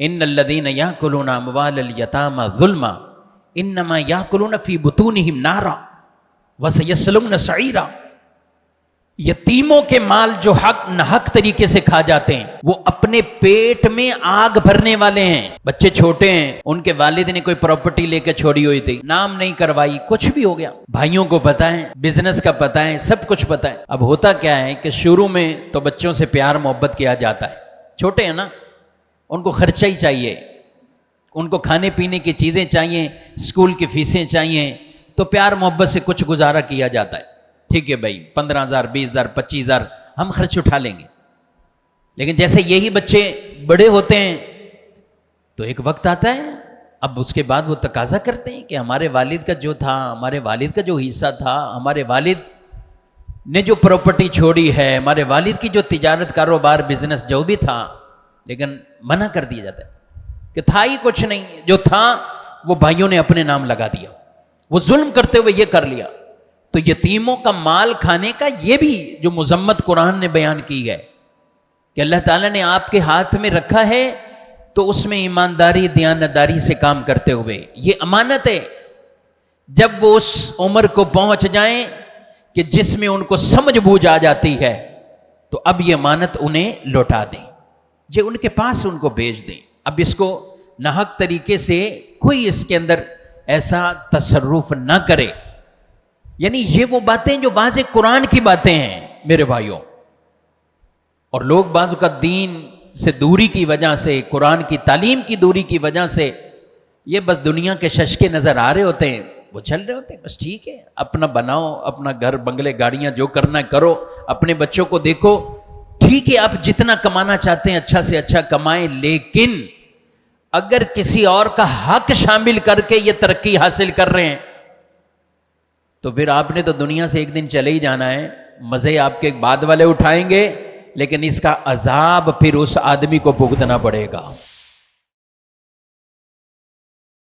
ان الذین یاکلون اموال الیتامی ظلما انما یاکلون فی بطونہم نارا وسیصلون سعیرا۔ یتیموں کے مال جو ناحق طریقے سے کھا جاتے ہیں وہ اپنے پیٹ میں آگ بھرنے والے ہیں۔ بچے چھوٹے ہیں، ان کے والد نے کوئی پراپرٹی لے کے چھوڑی ہوئی تھی، نام نہیں کروائی، کچھ بھی ہو گیا، بھائیوں کو پتہ ہے، بزنس کا پتہ ہے، سب کچھ پتہ ہے۔ اب ہوتا کیا ہے کہ شروع میں تو بچوں سے پیار محبت کیا جاتا ہے، چھوٹے ہیں نا، ان کو خرچہ ہی چاہیے، ان کو کھانے پینے کی چیزیں چاہیے، اسکول کی فیسیں چاہیے، تو پیار محبت سے کچھ گزارا کیا جاتا ہے۔ ٹھیک ہے بھائی، 15,000 20,000 25,000 ہم خرچ اٹھا لیں گے۔ لیکن جیسے یہی بچے بڑے ہوتے ہیں تو ایک وقت آتا ہے، اب اس کے بعد وہ تقاضا کرتے ہیں کہ ہمارے والد کا جو تھا، ہمارے والد کا جو حصہ تھا، ہمارے والد نے جو پراپرٹی چھوڑی ہے، ہمارے والد کی جو تجارت کاروبار بزنس جو بھی تھا، لیکن منع کر دیا جاتا ہے کہ تھا ہی کچھ نہیں، جو تھا وہ بھائیوں نے اپنے نام لگا دیا، وہ ظلم کرتے ہوئے یہ کر لیا۔ تو یتیموں کا مال کھانے کا یہ بھی جو مذمت قرآن نے بیان کی ہے کہ اللہ تعالیٰ نے آپ کے ہاتھ میں رکھا ہے تو اس میں ایمانداری دیانتداری سے کام کرتے ہوئے، یہ امانت ہے، جب وہ اس عمر کو پہنچ جائیں کہ جس میں ان کو سمجھ بوجھ آ جاتی ہے تو اب یہ امانت انہیں لوٹا دیں، یہ ان کے پاس ان کو بھیج دیں۔ اب اس کو ناحق طریقے سے کوئی اس کے اندر ایسا تصرف نہ کرے، یعنی یہ وہ باتیں جو واضح قرآن کی باتیں ہیں میرے بھائیوں۔ اور لوگ بعض اوقات دین سے دوری کی وجہ سے، قرآن کی تعلیم کی دوری کی وجہ سے یہ بس دنیا کے ششکے نظر آ رہے ہوتے ہیں، وہ چل رہے ہوتے ہیں، بس ٹھیک ہے، اپنا بناؤ، اپنا گھر بنگلے گاڑیاں جو کرنا ہے کرو، اپنے بچوں کو دیکھو، ٹھیک ہے، آپ جتنا کمانا چاہتے ہیں اچھا سے اچھا کمائیں، لیکن اگر کسی اور کا حق شامل کر کے یہ ترقی حاصل کر رہے ہیں تو پھر آپ نے تو دنیا سے ایک دن چلے ہی جانا ہے، مزے آپ کے بعد والے اٹھائیں گے، لیکن اس کا عذاب پھر اس آدمی کو بھگتنا پڑے گا۔